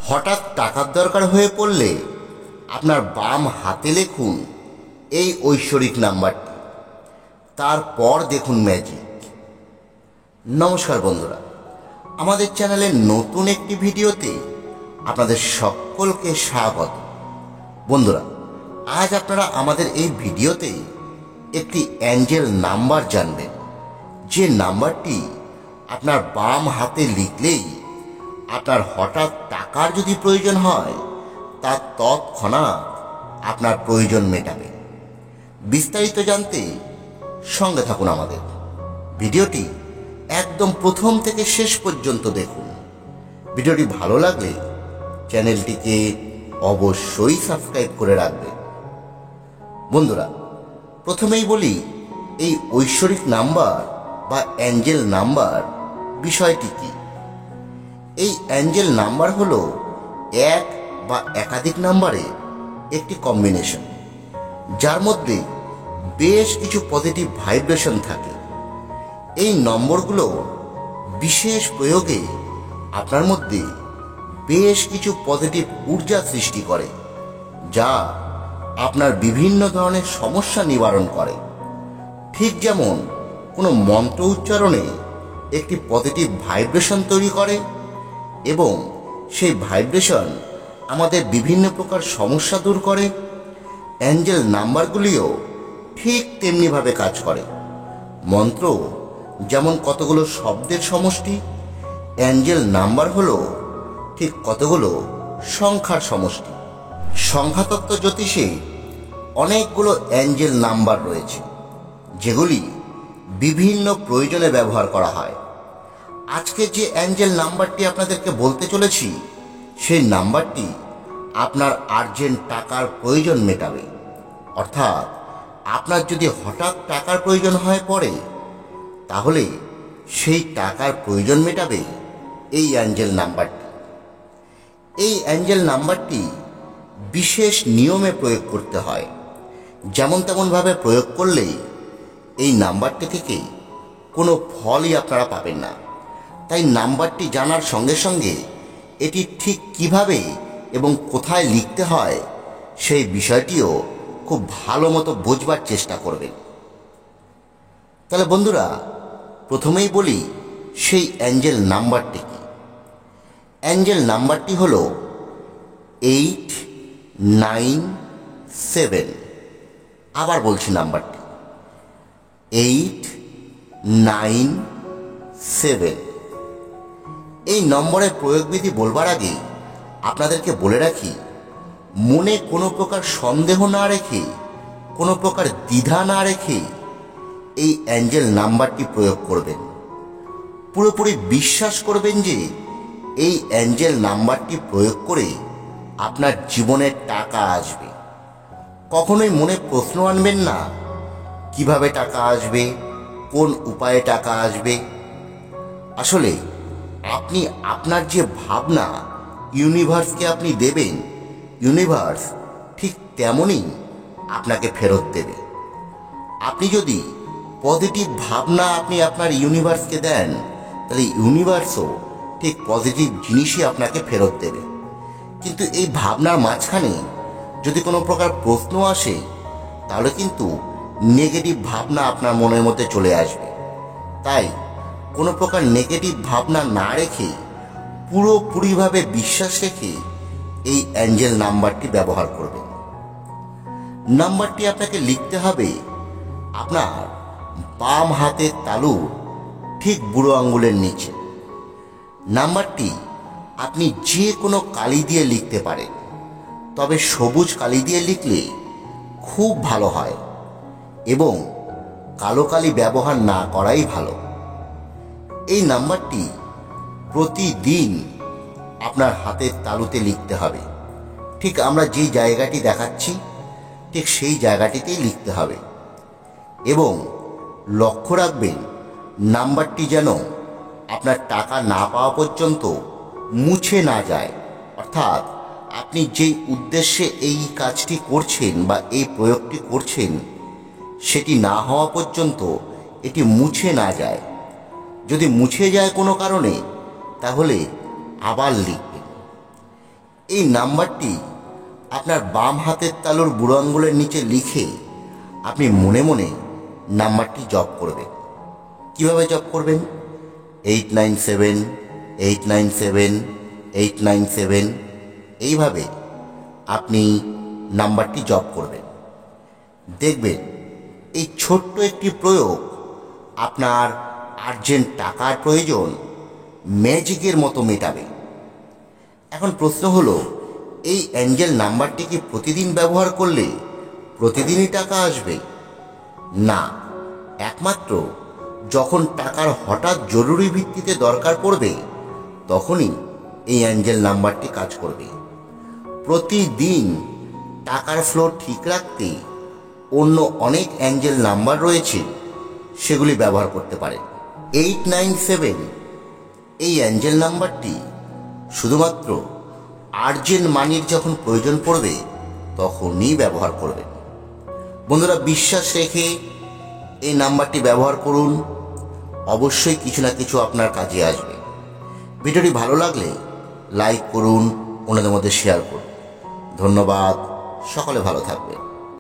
হঠাৎ টাকার দরকার হয়ে পড়লে আপনার বাম হাতে লিখুন এই ঐশ্বরিক নাম্বারটি, তারপর দেখুন ম্যাজিক। নমস্কার বন্ধুরা, আমাদের চ্যানেলের নতুন একটি ভিডিওতে আপনাদের সকলকে স্বাগত। বন্ধুরা, আজ আপনারা আমাদের এই ভিডিওতে একটি অ্যাঞ্জেল নাম্বার জানবেন, যে নাম্বারটি আপনার বাম হাতে লিখলেই আপনার হঠাৎ টাকার যদি প্রয়োজন হয় তা তৎক্ষণাৎ আপনার প্রয়োজন মেটাবে। বিস্তারিত জানতে সঙ্গে থাকুন আমাদের। ভিডিওটি একদম প্রথম থেকে শেষ পর্যন্ত দেখুন। ভিডিওটি ভালো লাগলে চ্যানেলটিকে অবশ্যই সাবস্ক্রাইব করে রাখবেন। বন্ধুরা, প্রথমেই বলি এই ঐশ্বরিক নাম্বার বা অ্যাঞ্জেল নাম্বার বিষয়টি কি। এই অ্যাঞ্জেল নাম্বার হলো এক বা একাধিক নাম্বারের একটি কম্বিনেশন, যার মধ্যে বেশ কিছু পজিটিভ ভাইব্রেশন থাকে। এই নম্বরগুলো বিশেষ প্রয়োগে আপনার মধ্যে বেশ কিছু পজিটিভ ঊর্জা সৃষ্টি করে, যা আপনার বিভিন্ন ধরনের সমস্যা নিবারণ করে। ঠিক যেমন কোনো মন্ত্র উচ্চারণে একটি পজিটিভ ভাইব্রেশন তৈরি করে এবং সেই ভাইব্রেশন আমাদের বিভিন্ন প্রকার সমস্যা দূর করে, অ্যাঞ্জেল নাম্বারগুলিও ঠিক তেমনিভাবে কাজ করে। মন্ত্র যেমন কতগুলো শব্দের সমষ্টি, অ্যাঞ্জেল নাম্বার হলো ঠিক কতগুলো সংখ্যার সমষ্টি। সংখ্যাতত্ত্ব জ্যোতিষে অনেকগুলো অ্যাঞ্জেল নাম্বার রয়েছে, যেগুলি বিভিন্ন প্রয়োজনে ব্যবহার করা হয়। আজকে যে অ্যাঞ্জেল নাম্বারটি আপনাদেরকে বলতে চলেছি, সেই নাম্বারটি আপনার আর্জেন্ট টাকার প্রয়োজন মেটাবে। অর্থাৎ আপনার যদি হঠাৎ টাকার প্রয়োজন হয়ে পড়ে, তাহলে সেই টাকার প্রয়োজন মেটাবে এই অ্যাঞ্জেল নাম্বারটি। এই অ্যাঞ্জেল নাম্বারটি বিশেষ নিয়মে প্রয়োগ করতে হয়। যেমন তেমনভাবে প্রয়োগ করলেই এই নাম্বারটি থেকে কোনো ফলই আপনারা পাবেন না। তাই নাম্বারটি জানার সঙ্গে সঙ্গে এটি ঠিক কিভাবে এবং কোথায় লিখতে হয় সেই বিষয়টিও খুব ভালো মতো বোঝবার চেষ্টা করবেন। তাহলে বন্ধুরা, প্রথমেই বলি সেই অ্যাঞ্জেল নাম্বারটি কি। অ্যাঞ্জেল নাম্বারটি হলো 897। আবার বলছি নাম্বারটি 897। এই নম্বরের প্রয়োগবিধি বলবার আগে আপনাদেরকে বলে রাখি, মনে কোনো প্রকার সন্দেহ না রেখে, কোনো প্রকার দ্বিধা না রেখে এই অ্যাঞ্জেল নাম্বারটি প্রয়োগ করবেন। পুরোপুরি বিশ্বাস করবেন যে এই অ্যাঞ্জেল নাম্বারটি প্রয়োগ করে আপনার জীবনে টাকা আসবে। কখনোই মনে প্রশ্ন আনবেন না কিভাবে টাকা আসবে, কোন উপায়ে টাকা আসবে। আসলে আপনি আপনার যে ভাবনা ইউনিভার্সকে আপনি দেবেন, ইউনিভার্স ঠিক তেমনই আপনাকে ফেরত দেবে। আপনি যদি পজিটিভ ভাবনা আপনি আপনার ইউনিভার্সকে দেন, তাহলে ইউনিভার্সও ঠিক পজিটিভ জিনিসই আপনাকে ফেরত দেবে। কিন্তু এই ভাবনার মাঝখানে যদি কোনো প্রকার প্রশ্ন আসে, তাহলে কিন্তু নেগেটিভ ভাবনা আপনার মনের মধ্যে চলে আসবে। তাই কোনো প্রকার নেগেটিভ ভাবনা না রেখে পুরোপুরিভাবে বিশ্বাস রেখে এই অ্যাঞ্জেল নাম্বারটি ব্যবহার করবেন। নাম্বারটি আপনাকে লিখতে হবে আপনার বাম হাতের তালুর ঠিক বুড়ো আঙ্গুলের নিচে। নাম্বারটি আপনি যে কোনো কালি দিয়ে লিখতে পারেন, তবে সবুজ কালি দিয়ে লিখলে খুব ভালো হয় এবং কালো কালি ব্যবহার না করাই ভালো। এই নাম্বারটি প্রতিদিন আপনার হাতের তালুতে লিখতে হবে। ঠিক আমরা যেই জায়গাটি দেখাচ্ছি ঠিক সেই জায়গাটিতেই লিখতে হবে এবং লক্ষ্য রাখবেন নাম্বারটি যেন আপনার টাকা না পাওয়া পর্যন্ত মুছে না যায়। অর্থাৎ আপনি যেই উদ্দেশ্যে এই কাজটি করছেন বা এই প্রয়োগটি করছেন, সেটি না হওয়া পর্যন্ত এটি মুছে না যায়। যদি মুছে যায় কোনো কারণে, তাহলে আবার লিখবেন। এই নাম্বারটি আপনার বাম হাতের তালুর বুড়ো আঙ্গুলের নিচে লিখে আপনি মনে মনে নাম্বারটি জপ করবেন। কিভাবে জপ করবেন? 897 897 897 এইভাবে আপনি নাম্বারটি জপ করবেন। দেখবেন এই ছোট্ট একটি প্রয়োগ আপনার আর্জেন্ট টাকার প্রয়োজন ম্যাজিকের মতো মেটাবে। এখন প্রশ্ন হলো, এই অ্যাঞ্জেল নাম্বারটি কি প্রতিদিন ব্যবহার করলে প্রতিদিনই টাকা আসবে? না, একমাত্র যখন টাকার হঠাৎ জরুরি ভিত্তিতে দরকার পড়বে তখনই এই অ্যাঞ্জেল নাম্বারটি কাজ করবে। প্রতিদিন টাকার ফ্লো ঠিক রাখতে অন্য অনেক অ্যাঞ্জেল নাম্বার রয়েছে, সেগুলি ব্যবহার করতে পারেন। 897 এই অ্যাঞ্জেল নাম্বারটি শুধুমাত্র আর্জেন্ট মানির যখন প্রয়োজন পড়বে তখনই ব্যবহার করবেন। বন্ধুরা, বিশ্বাস রেখে এই নাম্বারটি ব্যবহার করুন, অবশ্যই কিছু না কিছু আপনার কাজে আসবে। ভিডিওটি ভালো লাগলে লাইক করুন, অন্যদের মধ্যে শেয়ার করুন। ধন্যবাদ, সকলে ভালো থাকবেন।